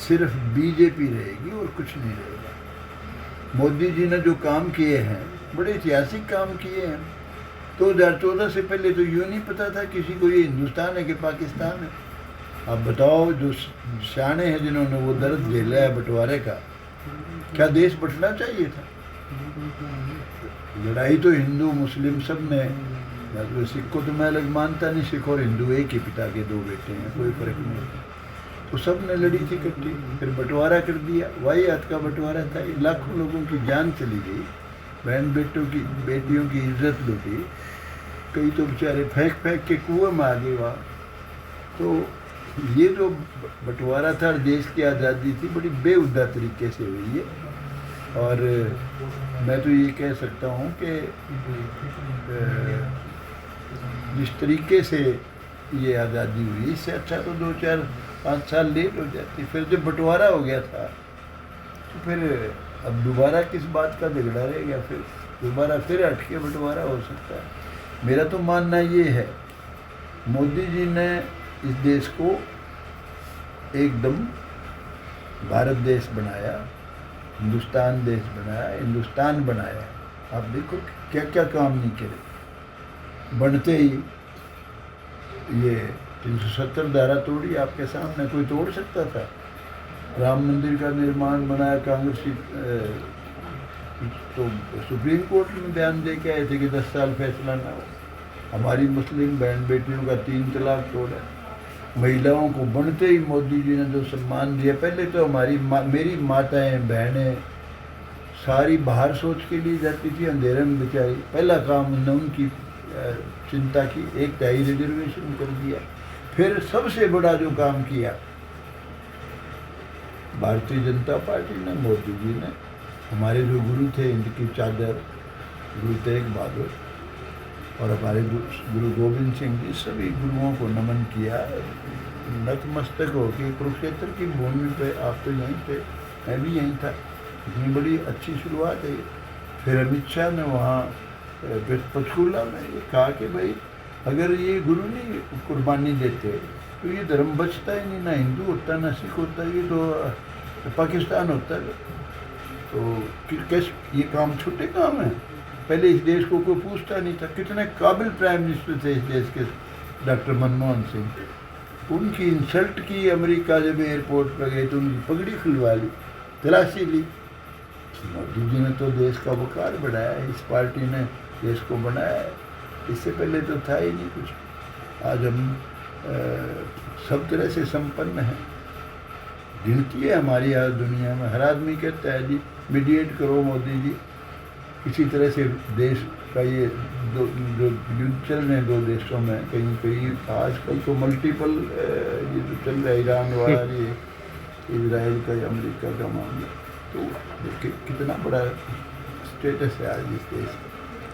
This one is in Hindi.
सिर्फ बीजेपी रहेगी और कुछ नहीं रहेगा। मोदी जी ने जो काम किए हैं, बड़े ऐतिहासिक काम किए हैं। 2014 से पहले तो यूँ नहीं पता था किसी को ये हिंदुस्तान है कि पाकिस्तान है। अब बताओ, जो सियाने हैं जिन्होंने वो दर्द झेला है बंटवारे का, क्या देश बंटना चाहिए था? लड़ाई तो हिंदू मुस्लिम सब ने, तो सिख को तो मैं अलग मानता नहीं, सिख और हिंदू एक ही पिता के दो बेटे हैं, कोई फर्क नहीं होता। तो सब ने लड़ी थी इकट्ठी, फिर बंटवारा कर दिया। वही हाथ का बंटवारा था। लाखों लोगों की जान चली गई, बहन बेटियों की इज्जत लूटी, कई तो बेचारे फेंक फेंक के कुएं में आ गए वहाँ। तो ये जो बंटवारा था, देश की आज़ादी थी, बड़ी बेहुदा तरीके से हुई है। और मैं तो ये कह सकता हूँ कि जिस तरीके से ये आज़ादी हुई, इससे अच्छा तो 2-4-5 साल लेट हो जाती। फिर जब बंटवारा हो गया था तो फिर अब दोबारा किस बात का झगड़ा रह गया? फिर दोबारा फिर हट के बंटवारा हो सकता है। मेरा तो मानना ये है, मोदी जी ने इस देश को एकदम भारत देश बनाया, हिंदुस्तान देश बनाया, हिंदुस्तान बनाया। आप देखो क्या क्या काम नहीं करे। बनते ही ये 370 धारा तोड़ी, आपके सामने कोई तोड़ सकता था? राम मंदिर का निर्माण बनाया कांग्रेसी, तो सुप्रीम कोर्ट में बयान दे के आए थे कि 10 साल फैसला ना हो। हमारी मुस्लिम बहन बेटियों का 3 तलाक तोड़ा। महिलाओं को बनते ही मोदी जी ने जो सम्मान दिया, पहले तो मेरी माताएं बहनें सारी बाहर सोच के लिए जाती थी, अंधेरे में बेचारी। पहला काम उन्होंने उनकी चिंता की, 1/3 रिजर्वेशन कर दिया। फिर सबसे बड़ा जो काम किया भारतीय जनता पार्टी ने, मोदी जी ने, हमारे जो गुरु थे, इनकी चादर गुरु तेग बहादुर और हमारे गुरु गोविंद सिंह जी, सभी गुरुओं को नमन किया। नतमस्तक हो के कुरुक्षेत्र की भूमि पे, आप तो यहीं थे, मैं भी यहीं था, इतनी बड़ी अच्छी शुरुआत है। फिर अमित शाह ने वहाँ पंचकूला में ये कहा कि भाई अगर ये गुरु नहीं कुर्बानी देते तो ये धर्म बचता ही नहीं, ना हिंदू होता ना सिख होता, ये तो पाकिस्तान होता है। तो कैसे ये काम छोटे काम है? पहले इस देश को कोई पूछता नहीं था। कितने काबिल प्राइम मिनिस्टर थे इस देश के, डॉक्टर मनमोहन सिंह। उनकी इंसल्ट की अमेरिका, जब एयरपोर्ट पर गए तो उनकी पगड़ी खुलवा ली, तलाशी ली। मोदी जी ने तो देश का वकार बढ़ाया, इस पार्टी ने देश को बनाया है। इससे पहले तो था ही नहीं कुछ। आज हम सब तरह से संपन्न हैं। गिनती है हमारी आज दुनिया में। हर आदमी कहता है जी मीडिएट करो मोदी जी, किसी तरह से देश का ये जो युद्ध चल रहे हैं 2 देशों में, कहीं कहीं आजकल तो मल्टीपल ये जो चल रहा है, ईरान वाला, ये इजराइल का, अमेरिका का मामला, तो कितना बड़ा स्टेटस है आज इस देश का।